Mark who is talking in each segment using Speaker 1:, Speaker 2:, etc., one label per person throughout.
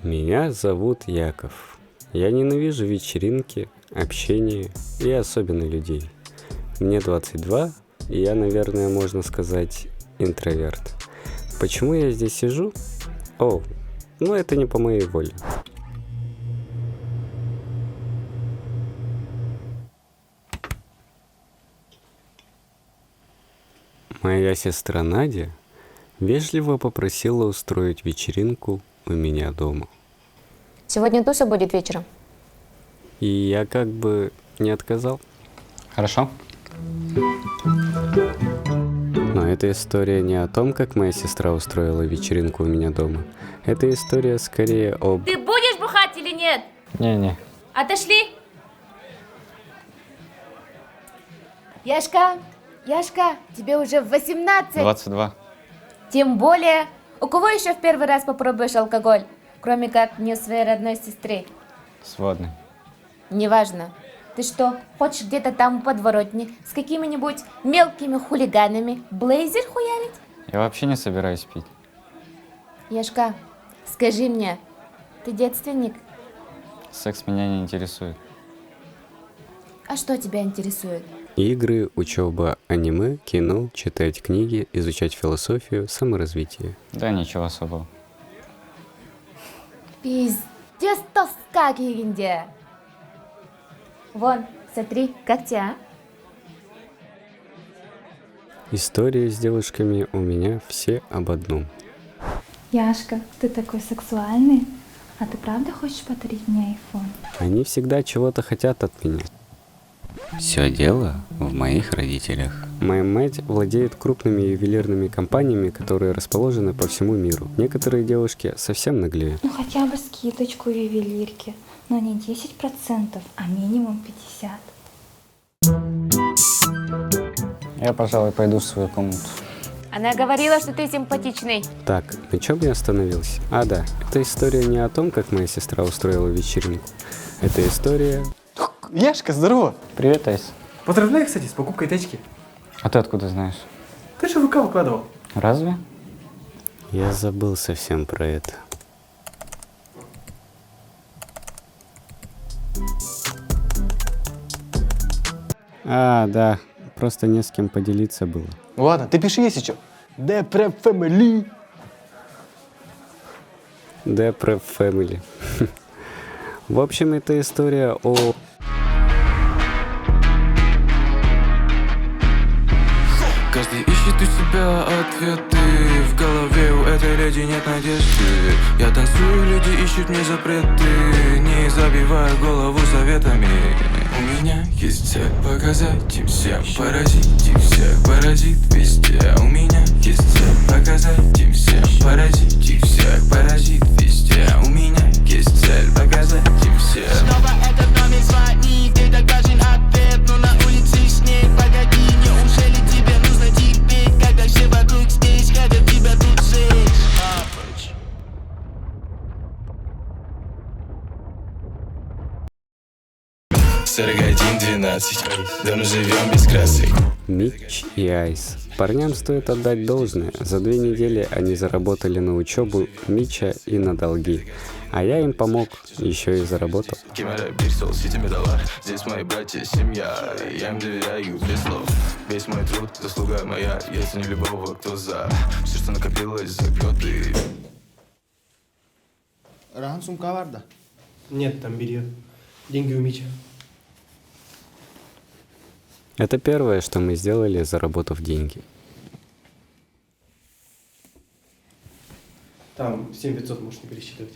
Speaker 1: Меня зовут Яков. Я ненавижу вечеринки, общение и особенно людей. Мне 22, и я, наверное, можно сказать, интроверт. Почему я здесь сижу? Это не по моей воле. Моя сестра Надя вежливо попросила устроить вечеринку у меня дома.
Speaker 2: Сегодня туса будет вечером.
Speaker 1: И я как бы не отказал.
Speaker 3: Хорошо.
Speaker 1: Но эта история не о том, как моя сестра устроила вечеринку у меня дома. Эта история скорее об...
Speaker 2: Ты будешь бухать или нет?
Speaker 3: Не-не.
Speaker 2: Отошли. Яшка, тебе уже 18.
Speaker 3: 22.
Speaker 2: Тем более, у кого еще в первый раз попробуешь алкоголь, кроме как не у своей родной сестры?
Speaker 3: Сводный.
Speaker 2: Неважно. Ты что, хочешь где-то там в подворотне с какими-нибудь мелкими хулиганами блейзер хуярить?
Speaker 3: Я вообще не собираюсь пить.
Speaker 2: Яшка, скажи мне, ты девственник?
Speaker 3: Секс меня не интересует.
Speaker 2: А что тебя интересует?
Speaker 1: Игры, учеба, аниме, кино, читать книги, изучать философию, саморазвитие.
Speaker 3: Да ничего особого.
Speaker 2: Пиздец тоска кегенде. Вон, смотри, как тебя?
Speaker 1: Истории с девушками у меня все об одном.
Speaker 4: Яшка, ты такой сексуальный. А ты правда хочешь подарить мне iPhone?
Speaker 1: Они всегда чего-то хотят от меня.
Speaker 5: Все дело в моих родителях.
Speaker 1: Моя мать владеет крупными ювелирными компаниями, которые расположены по всему миру. Некоторые девушки совсем наглеют.
Speaker 4: Ну хотя бы скидочку ювелирки. Но не 10%, а минимум 50%.
Speaker 3: Я, пожалуй, пойду в свою комнату.
Speaker 2: Она говорила, что ты симпатичный.
Speaker 1: Так, на чем я остановился? Да, эта история не о том, как моя сестра устроила вечеринку. Это история...
Speaker 6: Яшка, здорово!
Speaker 3: Привет, Айс.
Speaker 6: Поздравляю, кстати, с покупкой тачки.
Speaker 3: А ты откуда знаешь?
Speaker 6: Ты же в ВК выкладывал.
Speaker 3: Разве?
Speaker 1: Я забыл совсем про это. Да, просто не с кем поделиться было.
Speaker 6: Ладно, ты пиши, если что. Депре Family.
Speaker 1: Депре Family. В общем, это история о...
Speaker 7: Каждый ищет у себя ответы. В голове у этой леди нет надежды. Я танцую, люди ищут мне запреты. Не забиваю голову советами. У меня есть цель показать им всем, поразить их всех, поразит везде. У меня есть цель показать им всем, поразить их всех, поразит везде. У меня есть цель показать им всем. Снова этот номер звонит, ты так важен ответ, но на улице снег. Погоди, неужели тебе нужно теперь, когда все вокруг здесь хотят тебя тут сесть? 41-12, давно живем без красок.
Speaker 1: Митч и Айс. Парням стоит отдать должное. За 2 недели они заработали на учебу Митча и на долги. А я им помог, еще и заработал.
Speaker 7: Здесь мои братья, семья, я им доверяю без слов. Весь мой труд, заслуга моя, я ценю любого, кто за все, что накопилось за годы.
Speaker 8: Рахан сумка var da.
Speaker 6: Нет, там белье. Деньги у Мича.
Speaker 1: Это первое, что мы сделали, заработав деньги.
Speaker 6: Там 7500 можешь не пересчитывать.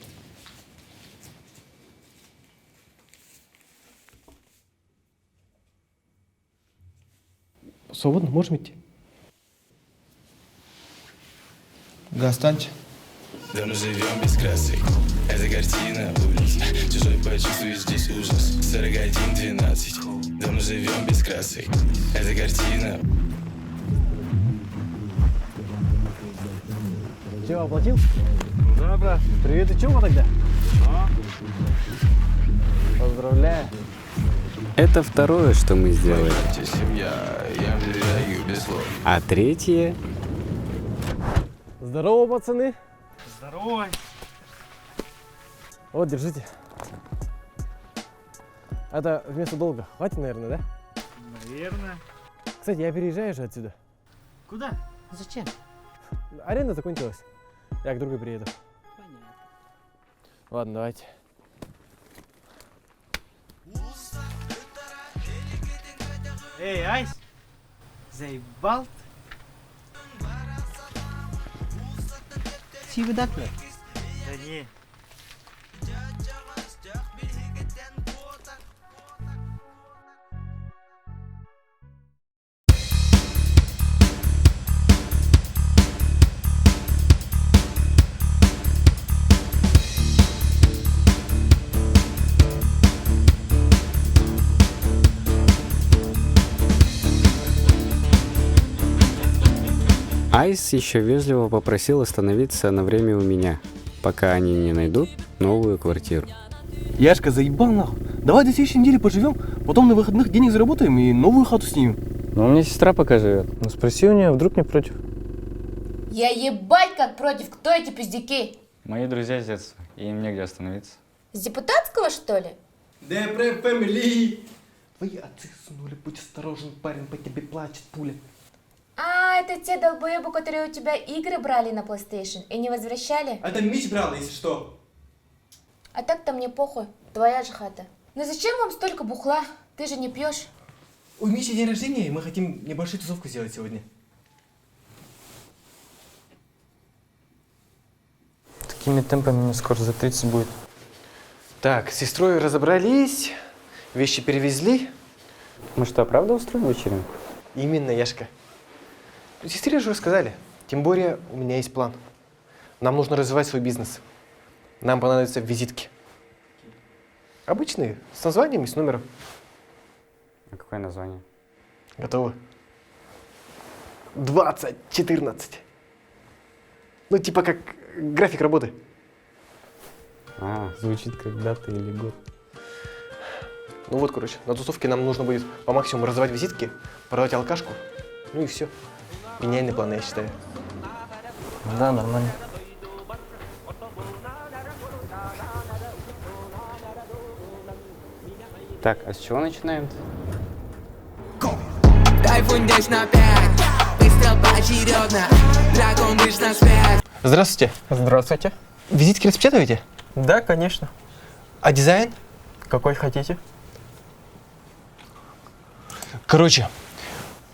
Speaker 6: Свободно, можем идти?
Speaker 8: Гастанч.
Speaker 7: Давно живем без красок. Это картина улиц. Чужой почувствует здесь ужас. 41-12. Давно живем без красок. Это картина.
Speaker 9: Че, оплатил? Да, брат. Привет, и чего тогда?
Speaker 6: Поздравляю.
Speaker 1: Это второе, что мы сделали. А третье...
Speaker 6: Здорово, пацаны. Здорово. Вот, держите. Это вместо долга. Хватит, наверное, да?
Speaker 9: Наверное.
Speaker 6: Кстати, я переезжаю же отсюда.
Speaker 9: Куда? Зачем?
Speaker 6: Аренда закончилась. Я к другу приеду.
Speaker 9: Понятно.
Speaker 6: Ладно, давайте.
Speaker 9: Эй, Айс! Заебал ты?
Speaker 8: Чего так-то?
Speaker 9: Да не.
Speaker 1: Айс еще вежливо попросил остановиться на время у меня, пока они не найдут новую квартиру.
Speaker 6: Яшка, заебал нахуй. Давай до следующей недели поживем, потом на выходных денег заработаем и новую хату снимем.
Speaker 3: Ну, у меня сестра пока живет. Ну, спроси у нее, вдруг не против.
Speaker 2: Я ебать как против, кто эти пиздюки?
Speaker 3: Мои друзья с детства, и им негде остановиться.
Speaker 2: С депутатского, что ли?
Speaker 8: Депре фэмили. Твои отцы сунули, будь осторожен, парень, по тебе плачет пуля.
Speaker 2: А, это те долбоебы, которые у тебя игры брали на PlayStation и не возвращали?
Speaker 8: Это Мич брал, если что.
Speaker 2: А так-то мне похуй, твоя же хата. Ну зачем вам столько бухла? Ты же не пьешь.
Speaker 8: У Миши день рождения, и мы хотим небольшую тусовку сделать сегодня.
Speaker 3: Такими темпами мне скоро за 30 будет.
Speaker 6: Так, с сестрой разобрались, вещи перевезли.
Speaker 3: Мы что, правда устроим вечеринку?
Speaker 6: Именно, Яшка. Сестре же рассказали. Тем более, у меня есть план. Нам нужно развивать свой бизнес. Нам понадобятся визитки. Обычные, с названием и с номером.
Speaker 3: А какое название?
Speaker 6: Готовы? 2014. Ну, типа как график работы.
Speaker 3: А, звучит как дата или год.
Speaker 6: Ну вот, короче, на тусовке нам нужно будет по максимуму развивать визитки, продавать алкашку. Ну и все. Гениальный план, я считаю.
Speaker 3: Да, нормально. Так, а с чего начинаем-то?
Speaker 10: Тайфун здесь на 5, выстрел поочередно, дракон вышел на связь.
Speaker 6: Здравствуйте.
Speaker 3: Здравствуйте.
Speaker 6: Визитки распечатываете?
Speaker 3: Да, конечно.
Speaker 6: А дизайн?
Speaker 3: Какой хотите?
Speaker 6: Короче,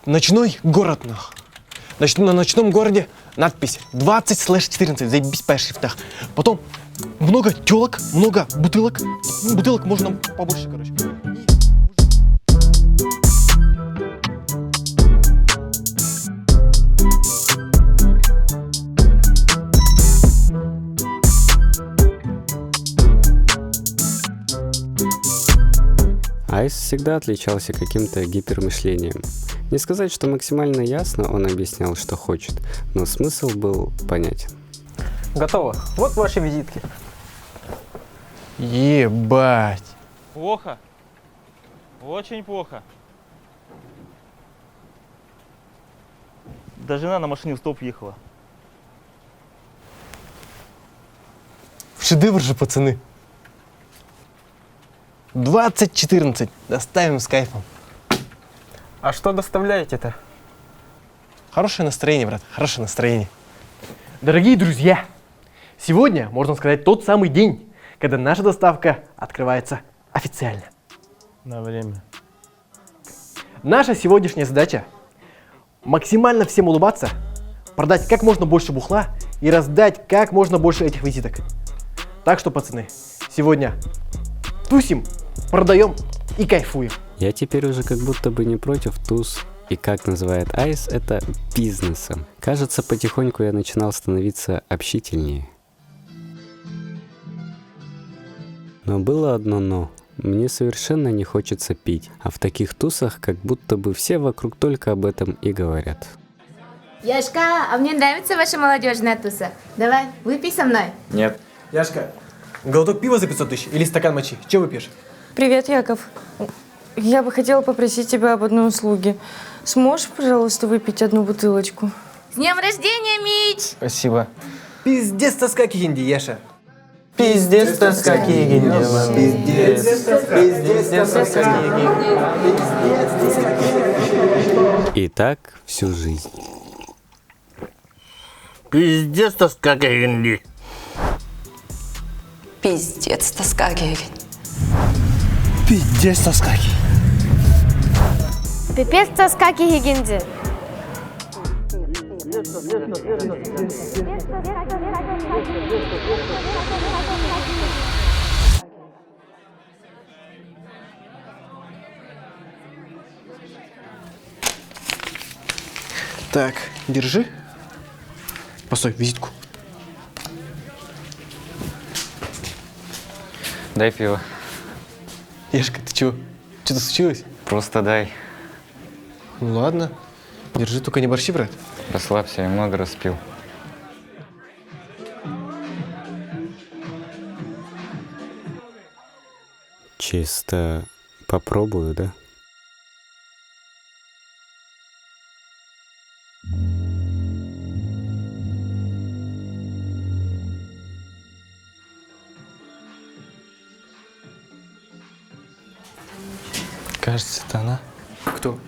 Speaker 6: ночной город, нах. На ночном городе надпись 20/14, заебись по шрифтах. Потом много телок, много бутылок. Бутылок можно побольше, короче.
Speaker 1: Айс всегда отличался каким-то гипермышлением. Не сказать, что максимально ясно он объяснял, что хочет, но смысл был понятен.
Speaker 3: Готово. Вот ваши визитки.
Speaker 6: Ебать.
Speaker 9: Плохо. Очень плохо. Да жена на машине в стоп ехала.
Speaker 6: Шедевр же, пацаны. 2014. Доставим с кайфом.
Speaker 3: А что доставляете-то?
Speaker 6: Хорошее настроение, брат, хорошее настроение. Дорогие друзья, сегодня, можно сказать, тот самый день, когда наша доставка открывается официально.
Speaker 3: На время.
Speaker 6: Наша сегодняшняя задача – максимально всем улыбаться, продать как можно больше бухла и раздать как можно больше этих визиток. Так что, пацаны, сегодня тусим, продаем и кайфуем.
Speaker 1: Я теперь уже как будто бы не против туз, и как называет Айс, это бизнесом. Кажется, потихоньку я начинал становиться общительнее. Но было одно «но». Мне совершенно не хочется пить, а в таких тусах как будто бы все вокруг только об этом и говорят.
Speaker 2: Яшка, а мне нравится ваша молодежная туса. Давай, выпей со мной.
Speaker 3: Нет.
Speaker 6: Яшка, глоток пива за 500 тысяч или стакан мочи? Че выпьешь?
Speaker 11: Привет, Яков. Я бы хотела попросить тебя об одной услуге. Сможешь, пожалуйста, выпить одну бутылочку?
Speaker 2: С днем рождения, Мич!
Speaker 3: Спасибо.
Speaker 8: Пиздец тоска кигинди, Яша.
Speaker 3: Пиздец, тоска, кигинева. Пиздец, тоска,
Speaker 1: И так всю жизнь.
Speaker 9: Пиздец, тоска, кигинди.
Speaker 11: Пиздец, тоска, Гегень.
Speaker 9: Пиздец, тоска,
Speaker 2: Пипец тоска кигинди.
Speaker 6: Так, держи. Постой, визитку.
Speaker 3: Дай пиво.
Speaker 6: Яшка, ты чего? Что-то случилось?
Speaker 3: Просто дай.
Speaker 6: Ну ладно. Держи, только не борщи, брат.
Speaker 3: Расслабься, я много распил.
Speaker 1: Чисто попробую, да?
Speaker 3: Кажется, это она.
Speaker 6: Кто?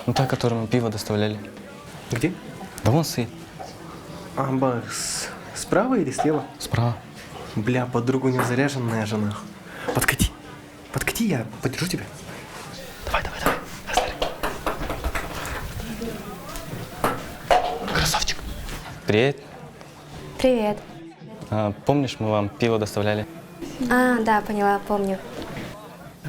Speaker 3: Ну, та, которую мы пиво доставляли.
Speaker 6: Где?
Speaker 3: Да вон стоит.
Speaker 6: Амба, справа или слева?
Speaker 3: Справа.
Speaker 6: Бля, подруга у него заряженная жена. Подкати. Подкати, я подержу тебя. Давай, давай, давай. Красавчик.
Speaker 3: Привет.
Speaker 12: Привет.
Speaker 3: Помнишь, мы вам пиво доставляли?
Speaker 12: Да, поняла, помню.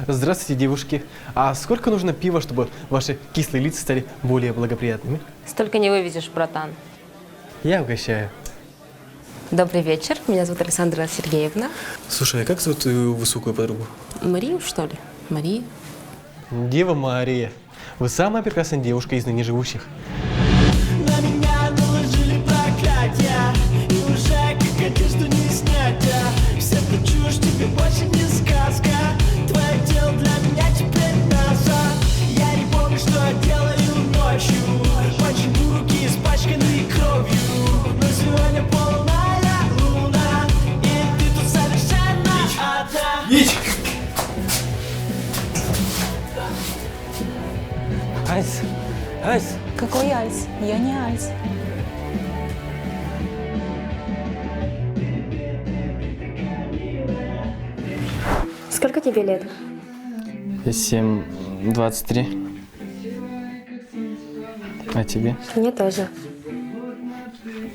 Speaker 6: Здравствуйте, девушки. А сколько нужно пива, чтобы ваши кислые лица стали более благоприятными?
Speaker 11: Столько не вывезешь, братан.
Speaker 6: Я угощаю.
Speaker 11: Добрый вечер. Меня зовут Александра Сергеевна.
Speaker 6: Слушай, а как зовут твою высокую подругу?
Speaker 11: Марию, что ли? Мария.
Speaker 6: Дева Мария. Вы самая прекрасная девушка из ныне живущих.
Speaker 10: На меня наложили проклятие, и уже как одежду не снять. Вся эта чушь тебе больше не сказка. Твое тело для меня теперь назад. Я не помню, что я делаю ночью. Почему руки испачканы кровью? Но сегодня полная луна, и ты тут совершенно одна.
Speaker 3: Айс! Айс!
Speaker 11: Какой Альс? Я не Альс.
Speaker 12: Сколько тебе лет?
Speaker 3: 7:23. А тебе?
Speaker 12: Мне тоже.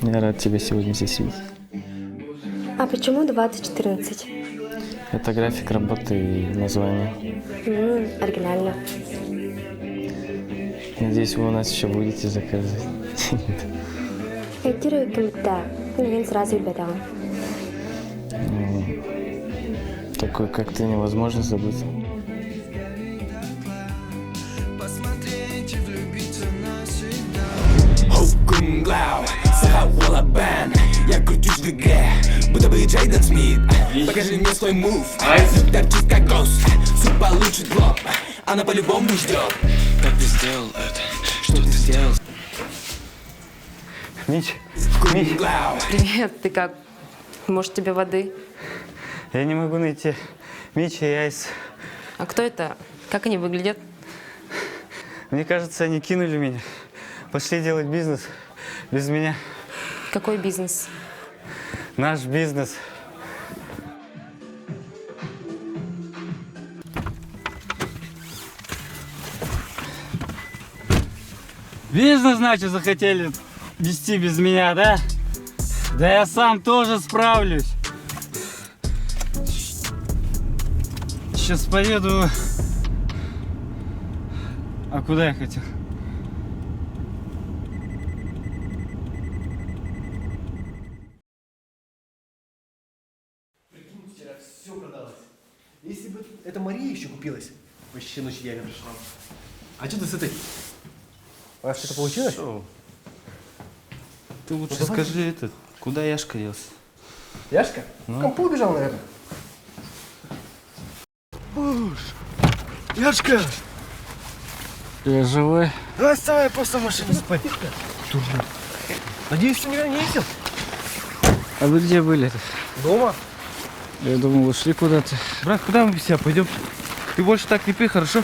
Speaker 3: Я рад тебя сегодня здесь видеть.
Speaker 12: А почему 2014?
Speaker 3: Это график работы и название.
Speaker 12: Оригинально.
Speaker 3: Надеюсь, вы у нас еще будете заказывать.
Speaker 12: Реагирую, да. Клиент сразу беда.
Speaker 3: Такой, как ты, невозможно забыть.
Speaker 10: Посмотреть и влюбиться навсегда. Хоукунглау, Сахаула Бен. Я кручусь в игре, будто бы Джейден Смит. Покажи мне свой мув, торчит как гост. Суп получит в лоб, она по-любому ждет. Как ты сделал это? Что ты сделал?
Speaker 3: Мич!
Speaker 10: Кунглау.
Speaker 11: Привет, ты как? Может, тебе воды?
Speaker 3: Я не могу найти Мича и Айс.
Speaker 11: А кто это? Как они выглядят?
Speaker 3: Мне кажется, они кинули меня. Пошли делать бизнес без меня.
Speaker 11: Какой бизнес?
Speaker 3: Наш бизнес.
Speaker 9: Бизнес, значит, захотели вести без меня, да? Да я сам тоже справлюсь. Сейчас поеду... А куда я хотел?
Speaker 6: Вчера все продалось. Если бы эта Мария еще купилась, вообще ночь я пришла. А что ты с этой? У вас что-то получилось?
Speaker 3: Ты лучше
Speaker 6: Ну, давай.
Speaker 3: скажи это, куда Яшка делся?
Speaker 6: Яшка? В компу убежал, наверное.
Speaker 8: Яшка!
Speaker 9: Я живой.
Speaker 8: Давай вставай, просто в машине спать. Дурак. Надеюсь, ты никогда не ездил?
Speaker 9: А вы где были-то?
Speaker 8: Дома.
Speaker 9: Я думал, ушли куда-то.
Speaker 8: Брат, куда мы без тебя пойдем? Ты больше так не пей, хорошо?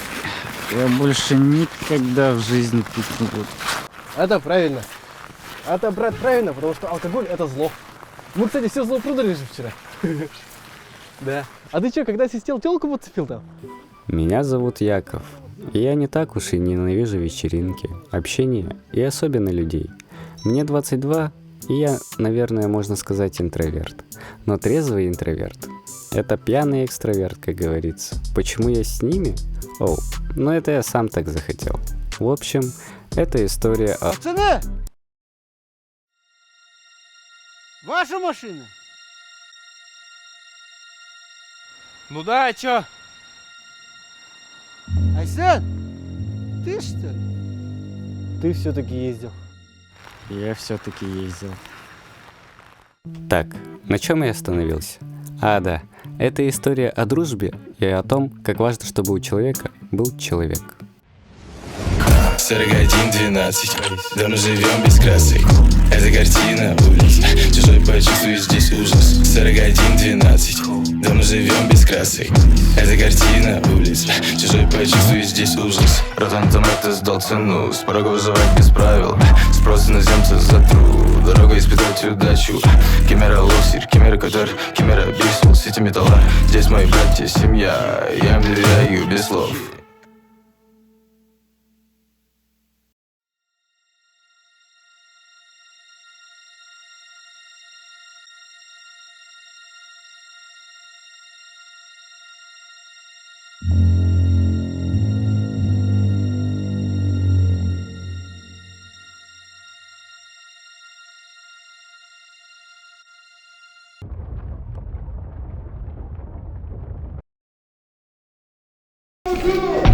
Speaker 9: Я больше никогда в жизни пить не буду.
Speaker 6: Это правильно. Это, брат, правильно, потому что алкоголь это зло. Мы, кстати, все зло продали же вчера. Да. А ты что, когда сидел, телку подцепил там?
Speaker 1: Меня зовут Яков. И я не так уж и ненавижу вечеринки, общение и особенно людей. Мне 22, и я, наверное, можно сказать, интроверт. Но трезвый интроверт. Это пьяный экстраверт, как говорится. Почему я с ними? О, ну это я сам так захотел. В общем, это история о...
Speaker 8: Пацаны! Ваша машина? Ну да, а чё? Айсен, ты что ли?
Speaker 6: Ты все-таки ездил.
Speaker 1: Я все-таки ездил. Так, на чем я остановился? А, да, это история о дружбе и о том, как важно, чтобы у человека был человек.
Speaker 7: 41-12, да мы живем без красок. Это картина улиц, чужой почувствуешь здесь ужас. 41-12, да мы живем без красок. Это картина улиц, чужой почувствуешь здесь ужас. Братан, там это сдал цену, с порога выживать без правил. Спрос иноземца за труд, дорога испытать удачу. Кемера лосер, кемера катер, кемера бисул, сети металла. Здесь мои братья, семья, я им доверяю без слов.
Speaker 10: Yeah.